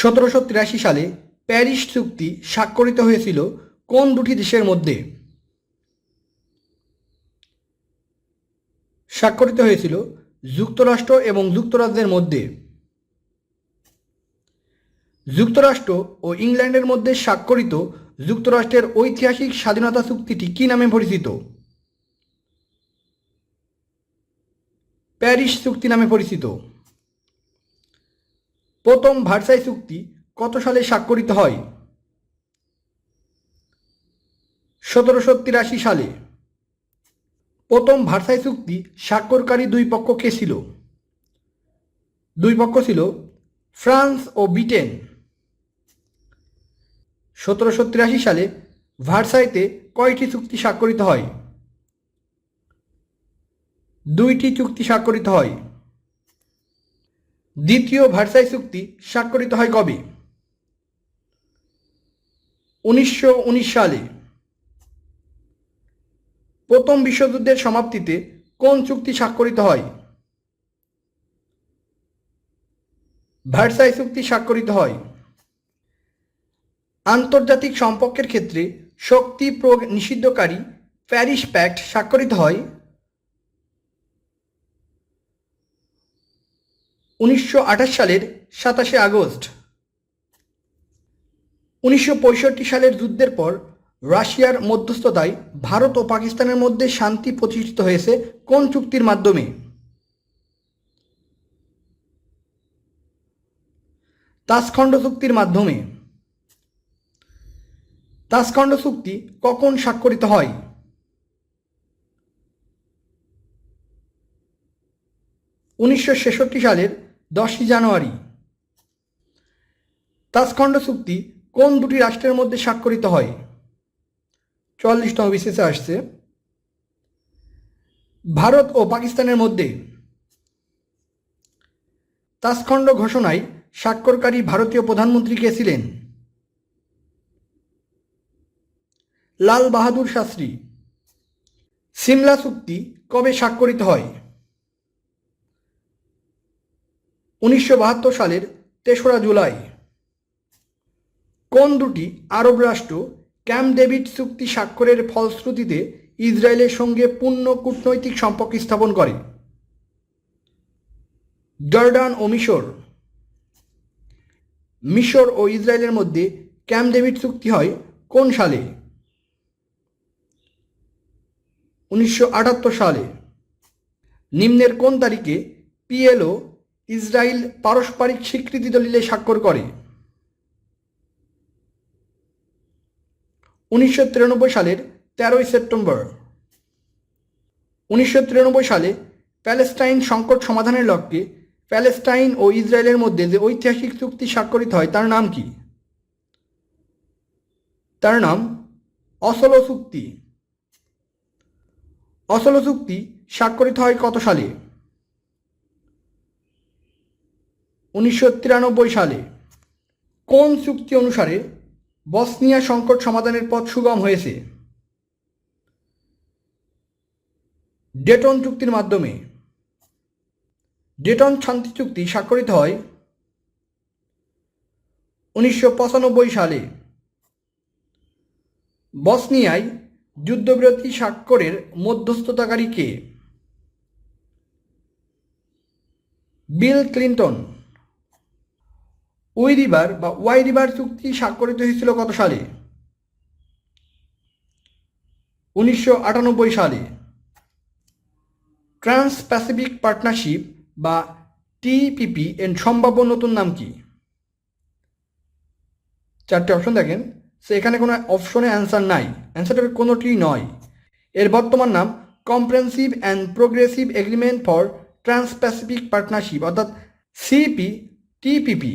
1783 সালে প্যারিস চুক্তি স্বাক্ষরিত হয়েছিল কোন দুটি দেশের মধ্যে? স্বাক্ষরিত হয়েছিল যুক্তরাষ্ট্র এবং যুক্তরাজ্যের মধ্যে। যুক্তরাষ্ট্র ও ইংল্যান্ডের মধ্যে স্বাক্ষরিত যুক্তরাষ্ট্রের ঐতিহাসিক স্বাধীনতা চুক্তিটি কী নামে পরিচিত? প্যারিস চুক্তি নামে পরিচিত। প্রথম ভার্সাই চুক্তি কত সালে স্বাক্ষরিত হয়? 1783 সালে। প্রথম ভার্সাই চুক্তি স্বাক্ষরকারী দুই পক্ষ কে ছিল? দুই পক্ষ ছিল ফ্রান্স ও ব্রিটেন। 1783 সালে ভার্সাইতে কয়টি চুক্তি স্বাক্ষরিত হয়? দুইটি চুক্তি স্বাক্ষরিত হয়। দ্বিতীয় ভার্সাই চুক্তি স্বাক্ষরিত হয় কবে? 1919 সালে। প্রথম বিশ্বযুদ্ধের সমাপ্তিতে কোন চুক্তি স্বাক্ষরিত হয়? ভার্সাই চুক্তি স্বাক্ষরিত হয়। আন্তর্জাতিক সম্পর্কের ক্ষেত্রে শক্তি প্রয়োগ নিষিদ্ধকারী প্যারিস প্যাক্ট স্বাক্ষরিত হয় 1928 সালের 27 আগস্ট। 1965 সালের যুদ্ধের পর রাশিয়ার মধ্যস্থতায় ভারত ও পাকিস্তানের মধ্যে শান্তি প্রতিষ্ঠিত হয়েছে কোন চুক্তির মাধ্যমে? তাসখণ্ড চুক্তির মাধ্যমে। তাসখণ্ড চুক্তি কখন স্বাক্ষরিত হয়? 1966 সালের 10 জানুয়ারি। তাসখণ্ড চুক্তি কোন দুটি রাষ্ট্রের মধ্যে স্বাক্ষরিত হয়? 44তম বিসিএসে আসছে। ভারত ও পাকিস্তানের মধ্যে। তাসখণ্ড ঘোষণায় স্বাক্ষরকারী ভারতীয় প্রধানমন্ত্রী কে ছিলেন? লাল বাহাদুর শাস্ত্রী। সিমলা চুক্তি কবে স্বাক্ষরিত হয়? 1972 সালের 3রা জুলাই। কোন দুটি আরব রাষ্ট্র ক্যাম্প ডেভিড চুক্তি স্বাক্ষরের ফলশ্রুতিতে ইসরায়েলের সঙ্গে পূর্ণ কূটনৈতিক সম্পর্ক স্থাপন করে? জর্ডান ও মিশর। মিশর ও ইসরায়েলের মধ্যে ক্যাম্প ডেভিড চুক্তি হয় কোন সালে? 1978 সালে। নিম্নের কোন তারিখে পিএলও ইসরায়েল পারস্পরিক স্বীকৃতি দলিলে স্বাক্ষর করে? 1993 সালের 13 সেপ্টেম্বর। 1993 সালে প্যালেস্টাইন সংকট সমাধানের লক্ষ্যে প্যালেস্টাইন ও ইসরায়েলের মধ্যে যে ঐতিহাসিক চুক্তি স্বাক্ষরিত হয় তার নাম কি? তার নাম অসলো চুক্তি। অসলো চুক্তি স্বাক্ষরিত হয় কত সালে? 1993 সালে। কোন চুক্তি অনুসারে বসনিয়া সংকট সমাধানের পথ সুগম হয়েছে? ডেটন চুক্তির মাধ্যমে। ডেটন শান্তি চুক্তি স্বাক্ষরিত হয় 1995 সালে। বসনিয়ায় যুদ্ধবিরতি স্বাক্ষরের মধ্যস্থতাকারী কে? Bill Clinton. ওয়াই রিভার চুক্তি স্বাক্ষরিত হয়েছিল কত সালে? 1998 সালে। ট্রান্স প্যাসিফিক পার্টনারশিপ বা টিপিপি এর সম্ভাব্য নতুন নাম কি? 4টে অপশন দেখেন, এখানে কোনো অপশনে অ্যান্সার নাই, অ্যান্সারটা কোনোটি নয়। এর বর্তমান নাম comprehensive and progressive agreement for trans Pacific partnership অর্থাৎ CPTPP.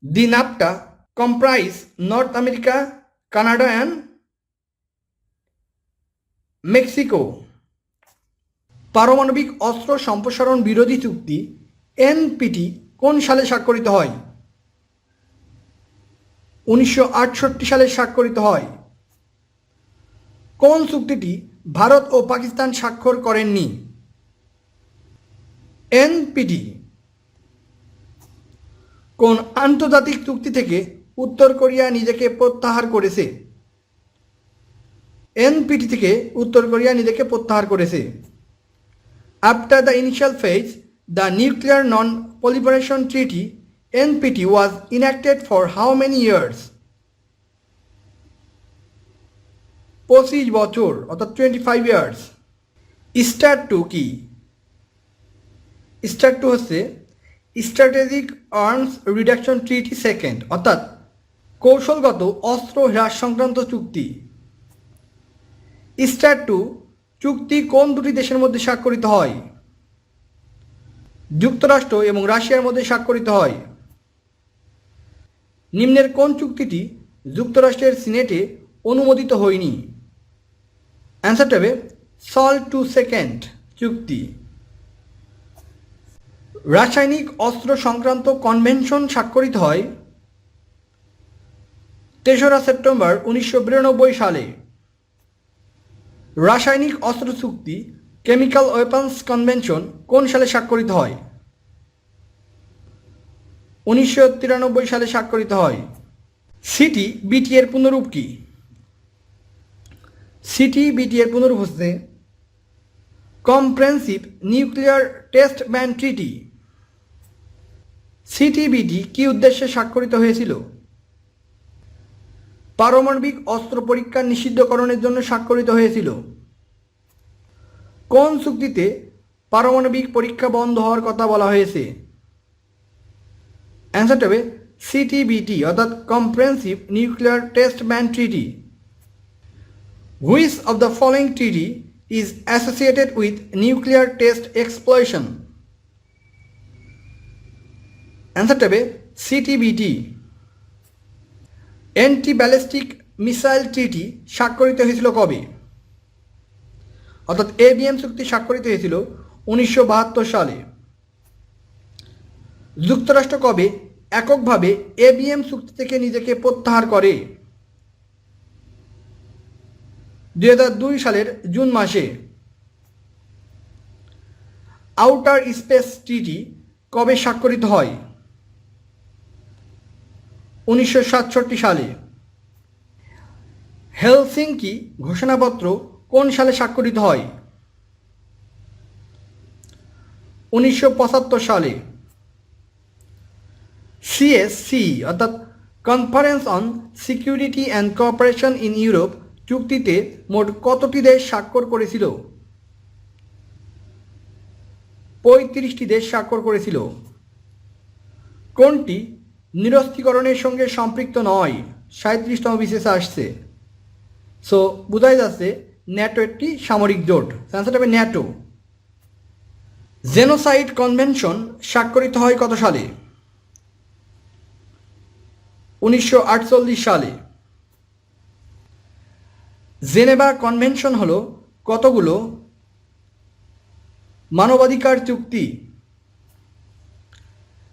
The NAFTA comprise North America, Canada and Mexico. পারমাণবিক অস্ত্র সম্প্রসারণ বিরোধী চুক্তি এনপিটি কোন সালে স্বাক্ষরিত হয়? 1968 সালে স্বাক্ষরিত হয়। কোন চুক্তিটি ভারত ও পাকিস্তান স্বাক্ষর করেননি? এনপিটি। কোন আন্তর্জাতিক চুক্তি থেকে উত্তর কোরিয়া নিজেকে প্রত্যাহার করেছে? এনপিটি থেকে উত্তর কোরিয়া নিজেকে প্রত্যাহার করেছে। After the initial phase, the nuclear non proliferation treaty NPT was ইনঅ্যাক্টেড for how many years? 25 বছর, অর্থাৎ 25 ইয়ার্স। স্টার টু কি? স্টার টু হচ্ছে স্ট্র্যাটেজিক আর্মস রিডাকশন ট্রিটি সেকেন্ড, অর্থাৎ কৌশলগত অস্ত্র হ্রাস সংক্রান্ত চুক্তি। স্টার টু চুক্তি কোন দুটি দেশের মধ্যে স্বাক্ষরিত হয়? যুক্তরাষ্ট্র এবং রাশিয়ার মধ্যে স্বাক্ষরিত হয়। নিম্নের কোন চুক্তিটি যুক্তরাষ্ট্রের সিনেটে অনুমোদিত হয়নি? অ্যান্সারটা হবে সল্ট টু সেকেন্ড চুক্তি। রাসায়নিক অস্ত্র সংক্রান্ত কনভেনশন স্বাক্ষরিত হয় 3রা সেপ্টেম্বর 1992 সালে। রাসায়নিক অস্ত্র চুক্তি কেমিক্যাল ওয়েপন্স কনভেনশন কোন সালে স্বাক্ষরিত হয়? 1993 সালে স্বাক্ষরিত হয়। সিটিবিটি এর পুনরূপ কি? সিটিবিটি এর পুনরূপ হচ্ছে comprehensive nuclear test ban treaty. CTBT কি উদ্দেশ্যে স্বাক্ষরিত হয়েছিল? পারমাণবিক অস্ত্র পরীক্ষা নিষিদ্ধকরণের জন্য স্বাক্ষরিত হয়েছিল। কোন চুক্তিতে পারমাণবিক পরীক্ষা বন্ধ হওয়ার কথা বলা হয়েছে? অ্যান্সারটা হবে সিটিবিটি, অর্থাৎ comprehensive nuclear test ban treaty. Which of the following treaty is associated with nuclear test explosion? অ্যান্সারটা হবে CTBT. Anti ballistic missile treaty স্বাক্ষরিত হয়েছিল কবে? অর্থাৎ এবিএম চুক্তি স্বাক্ষরিত হয়েছিল 1972 সালে। যুক্তরাষ্ট্র কবে এককভাবে এবিএম চুক্তি থেকে নিজেকে প্রত্যাহার করে? 2002 সালের জুন মাসে। আউটার স্পেস ট্রিটি কবে স্বাক্ষরিত হয়? 1967 সালে। হেলসিঙ্কি ঘোষণাপত্র কোন সালে স্বাক্ষরিত হয়? 1975 সালে। সিএসসি অর্থাৎ conference on security and cooperation in Europe চুক্তিতে মোট কতটি দেশ স্বাক্ষর করেছিল? 35টি দেশ স্বাক্ষর করেছিল। কোনটি নিরস্ত্রীকরণের সঙ্গে সম্পৃক্ত নয়? 37তম বিশেষে আসছে। সো বোঝাই যাচ্ছে ন্যাটো একটি সামরিক জোট। অ্যান্সারটা হবে ন্যাটো। জেনোসাইড কনভেনশন স্বাক্ষরিত হয় কত সালে? 1948 সালে। জেনেভা কনভেনশন হলো কতগুলো মানবাধিকার চুক্তি?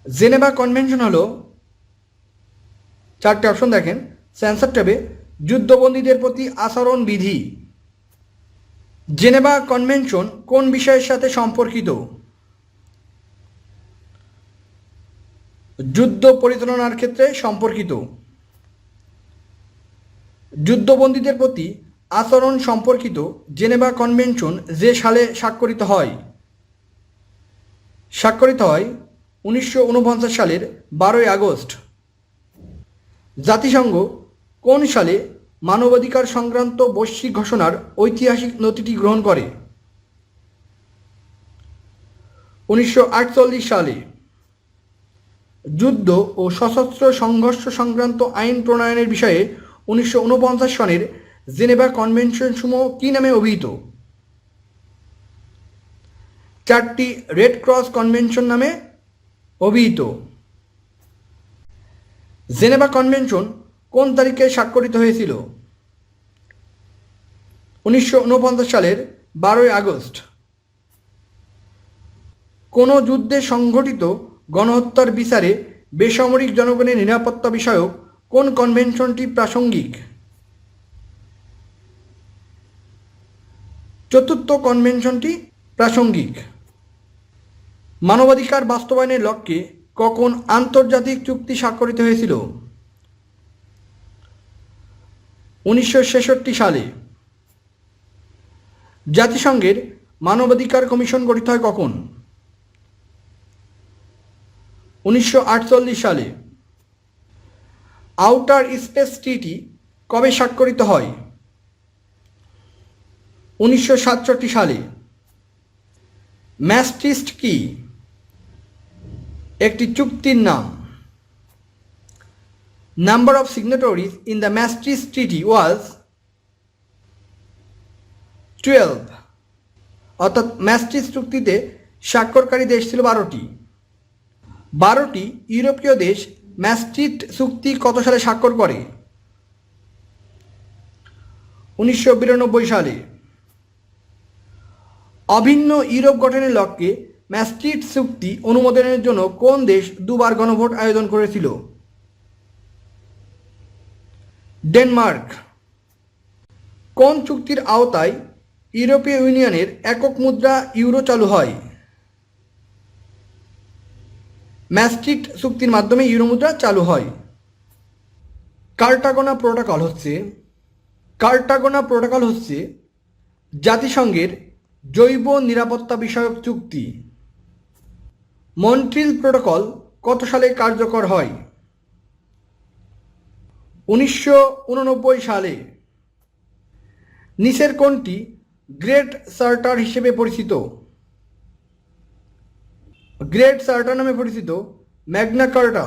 জেনেভা কনভেনশন হলো 4টে অপশন দেখেন। অ্যান্সারটা হবে যুদ্ধবন্দীদের প্রতি আচরণ বিধি। জেনেভা কনভেনশন কোন বিষয়ের সাথে সম্পর্কিত? যুদ্ধ পরিচালনার ক্ষেত্রে সম্পর্কিত। যুদ্ধবন্দীদের প্রতি আচরণ সম্পর্কিত জেনেভা কনভেনশন যে সালে স্বাক্ষরিত হয়? স্বাক্ষরিত হয় 1949 সালের 12 আগস্ট। জাতিসংঘ কোন সালে মানবাধিকার সংক্রান্ত বৈশ্বিক ঘোষণার ঐতিহাসিক নথিটি গ্রহণ করে? 1948 সালে। যুদ্ধ ও সশস্ত্র সংঘর্ষ সংক্রান্ত আইন প্রণয়নের বিষয়ে 1949 সনের জেনেভা কনভেনশন সমূহ কী নামে অভিহিত? 4টি রেড ক্রস কনভেনশন নামে অভিহিত। জেনেভা কনভেনশন কোন তারিখে স্বাক্ষরিত হয়েছিল? 1949 সালের 12 আগস্ট। কোনো যুদ্ধে সংঘটিত গণহত্যার বিচারে বেসামরিক জনগণের নিরাপত্তা বিষয়ক কোন কনভেনশনটি প্রাসঙ্গিক? 4র্থ কনভেনশনটি প্রাসঙ্গিক। মানবাধিকার বাস্তবায়নের লক্ষ্যে কখন আন্তর্জাতিক চুক্তি স্বাক্ষরিত হয়েছিল? 1966 সালে। জাতিসংঘের মানবাধিকার কমিশন গঠিত হয় কখন? 1948 সালে। আউটার স্পেস ট্রিটি কবে স্বাক্ষরিত হয়? 1967 সালে। ম্যাস্ট্রিস্ট কি? একটি চুক্তির নাম। নাম্বার অফ সিগনেটরিজ ইন দ্য ম্যাস্ট্রিস্ট ট্রিটি ওয়াজ 12। অর্থাৎ ম্যাস্ট্রিস্ট চুক্তিতে স্বাক্ষরকারী দেশ ছিল 12টি। 12টি ইউরোপীয় দেশ ম্যাস্ট্রিস্ট চুক্তি কত সালে স্বাক্ষর করে? 1992 সালে। অভিন্ন ইউরোপ গঠনের লক্ষ্যে ম্যাস্ট্রিস্ট চুক্তি অনুমোদনের জন্য কোন দেশ দুবার গণভোট আয়োজন করেছিল? ডেনমার্ক। কোন চুক্তির আওতায় ইউরোপীয় ইউনিয়নের একক মুদ্রা ইউরো চালু হয়? ম্যাস্ট্রিস্ট চুক্তির মাধ্যমে ইউরো মুদ্রা চালু হয়। কার্টাগোনা প্রোটোকল হচ্ছে জাতিসংঘের জৈব নিরাপত্তা বিষয়ক চুক্তি। মন্ট্রিল প্রোটোকল কত সালে কার্যকর হয়? 1989 সালে। নিচের কোনটি গ্রেট চার্টার হিসেবে পরিচিত? গ্রেট চার্টার নামে পরিচিত ম্যাগনা কার্টা।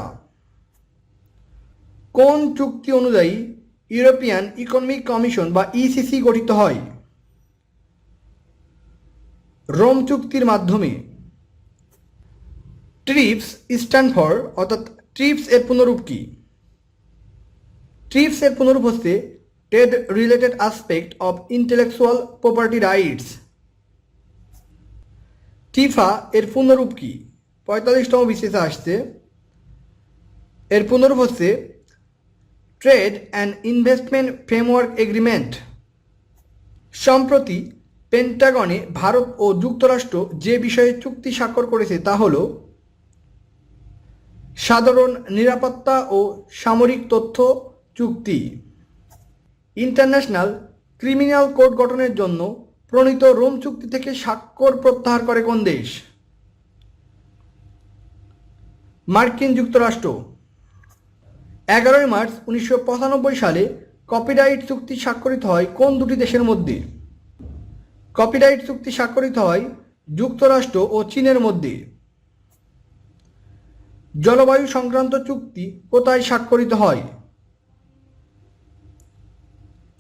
কোন চুক্তি অনুযায়ী ইউরোপিয়ান ইকোনমিক কমিশন বা ইসিসি গঠিত হয়? রোম চুক্তির মাধ্যমে। ট্রিপস স্ট্যান্ড ফর, অর্থাৎ ট্রিপস এর পুনরূপ কি? ট্রিপস এর পুনরূপ হচ্ছে trade related aspect of intellectual property rights. Tifa এর পুনরূপ কি? 45তম বিসিএসে আসছে। এর পুনরূপ হচ্ছে trade and investment framework agreement. সম্প্রতি পেন্টাগনে ভারত ও যুক্তরাষ্ট্র যে বিষয়ে চুক্তি স্বাক্ষর করেছে তা হল সাধারণ নিরাপত্তা ও সামরিক তথ্য চুক্তি। ইন্টারন্যাশনাল ক্রিমিনাল কোর্ট গঠনের জন্য প্রণীত রোম চুক্তি থেকে স্বাক্ষর প্রত্যাহার করে কোন দেশ? মার্কিন যুক্তরাষ্ট্র। 11 মার্চ 1995 সালে কপিরাইট চুক্তি স্বাক্ষরিত হয় কোন দুটি দেশের মধ্যে? কপিরাইট চুক্তি স্বাক্ষরিত হয় যুক্তরাষ্ট্র ও চীনের মধ্যে। জলবায়ু সংক্রান্ত চুক্তি কোথায় স্বাক্ষরিত হয়?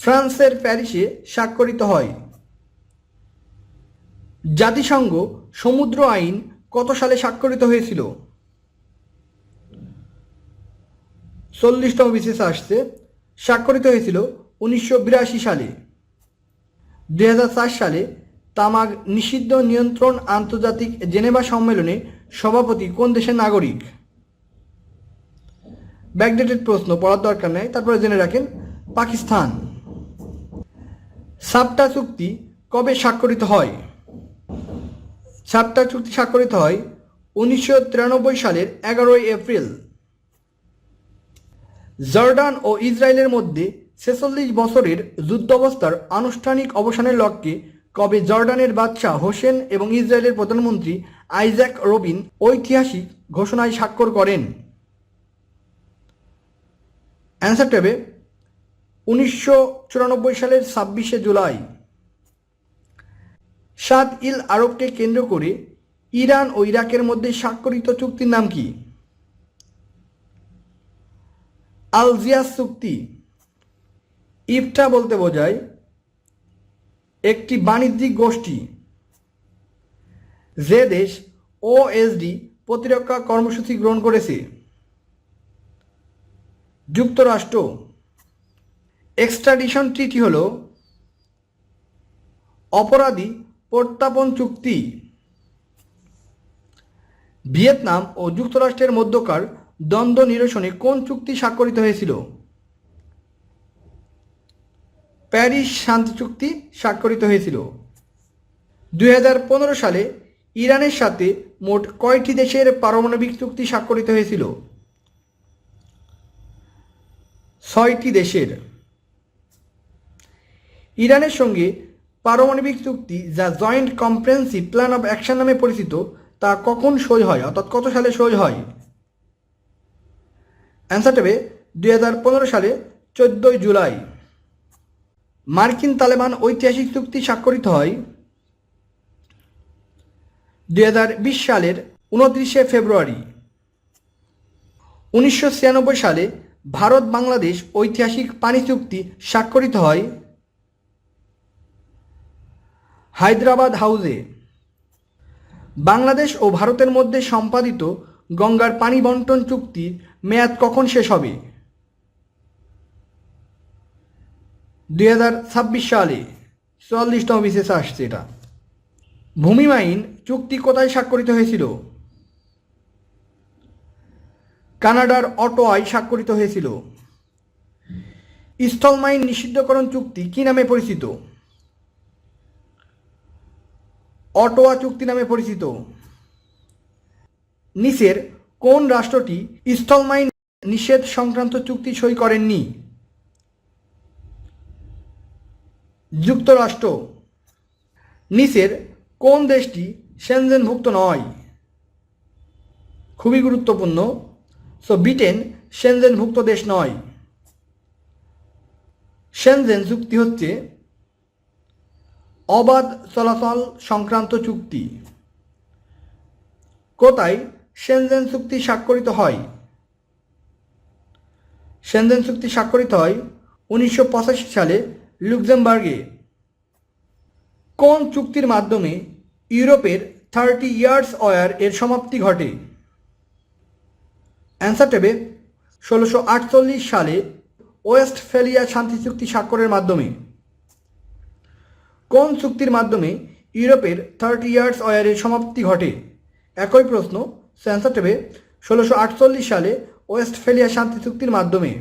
ফ্রান্সের প্যারিসে স্বাক্ষরিত হয়। জাতিসংঘ সমুদ্র আইন কত সালে স্বাক্ষরিত হয়েছিল? 40তম বিসিএসে আসছে। স্বাক্ষরিত হয়েছিল 1982 সালে। 2004 সালে তামাক নিষিদ্ধ নিয়ন্ত্রণ আন্তর্জাতিক জেনেভা সম্মেলনে সভাপতি কোন দেশের নাগরিক? ব্যাকডেটেড প্রশ্ন, পড়ার দরকার নেই, তারপরে জেনে রাখেন। পাকিস্তান। সাপটা চুক্তি কবে স্বাক্ষরিত হয়? সাপটা চুক্তি স্বাক্ষরিত হয় 1993 সালের 11 এপ্রিল। জর্ডান ও ইসরায়েলের মধ্যে 46 বছরের যুদ্ধাবস্থার আনুষ্ঠানিক অবসানের লক্ষ্যে কবে জর্ডানের বাদশাহ হোসেন এবং ইসরায়েলের প্রধানমন্ত্রী আইজাক রবিন ঐতিহাসিক ঘোষণায় স্বাক্ষর করেন? অ্যান্সার টেবে 1994 সালের 26 জুলাই। 7 ইল আরবকে কেন্দ্র করে ইরান ও ইরাকের মধ্যে স্বাক্ষরিত চুক্তির নাম কি? আলজিয়ার্স চুক্তি। ইফটা বলতে বোঝায় একটি বাণিজ্যিক গোষ্ঠী। যে দেশ ওএসডি প্রতিরক্ষা কর্মসূচি গ্রহণ করেছে? যুক্তরাষ্ট্র। এক্সট্রাডিশন ট্রিটি হল অপরাধী প্রত্যাপন চুক্তি। ভিয়েতনাম ও যুক্তরাষ্ট্রের মধ্যকার দ্বন্দ্ব নিরসনে কোন চুক্তি স্বাক্ষরিত হয়েছিল? প্যারিস শান্তি চুক্তি স্বাক্ষরিত হয়েছিল। 2015 সালে ইরানের সাথে মোট কয়টি দেশের পারমাণবিক চুক্তি স্বাক্ষরিত হয়েছিল? 6টি দেশের। ইরানের সঙ্গে পারমাণবিক চুক্তি যা joint comprehensive plan of action নামে পরিচিত তা কখন সই হয়, অর্থাৎ কত সালে সই হয়? অ্যান্সারটা হবে 2015 সালে 14 জুলাই। মার্কিন তালেবান ঐতিহাসিক চুক্তি স্বাক্ষরিত হয় 2020 সালের 29 ফেব্রুয়ারি। 1996 সালে ভারত বাংলাদেশ ঐতিহাসিক পানি চুক্তি স্বাক্ষরিত হয় হায়দ্রাবাদ হাউসে। বাংলাদেশ ও ভারতের মধ্যে সম্পাদিত গঙ্গার পানি বন্টন চুক্তির মেয়াদ কখন শেষ হবে? 2026 সালে। 44তম বিশেষ আসছে এটা। ভূমি আইন চুক্তি কোথায় স্বাক্ষরিত হয়েছিল? কানাডার অটোয়ায় স্বাক্ষরিত হয়েছিল। স্থলমাইন নিষিদ্ধকরণ চুক্তি কি নামে পরিচিত? অটোয়া চুক্তি নামে পরিচিত। নিচের কোন রাষ্ট্রটি স্থলমাইন নিষেধ সংক্রান্ত চুক্তি সই করেননি? যুক্তরাষ্ট্র। নিচের কোন দেশটি সেনজেনভুক্ত নয়? খুবই গুরুত্বপূর্ণ। ব্রিটেন সেনজেনভুক্ত দেশ নয়। সেনজেন চুক্তি হচ্ছে অবাধ চলাচল সংক্রান্ত চুক্তি। কোথায় সেনজেন চুক্তি স্বাক্ষরিত হয়? সেনজেন চুক্তি স্বাক্ষরিত হয় 1985 সালে লুক্সেমবার্গে। কোন চুক্তির মাধ্যমে ইউরোপের 30 ইয়ার্স ওয়ার এর সমাপ্তি ঘটে? অ্যান্সার হবে 1648 সালে ওয়েস্টফ্যালিয়া শান্তি চুক্তি স্বাক্ষরের মাধ্যমে। কোন চুক্তির মাধ্যমে ইউরোপের 30 ইয়ার্স ওয়ার এর সমাপ্তি ঘটে? একই প্রশ্ন। অ্যান্সার হবে 1648 সালে ওয়েস্টফ্যালিয়া শান্তি চুক্তির মাধ্যমে।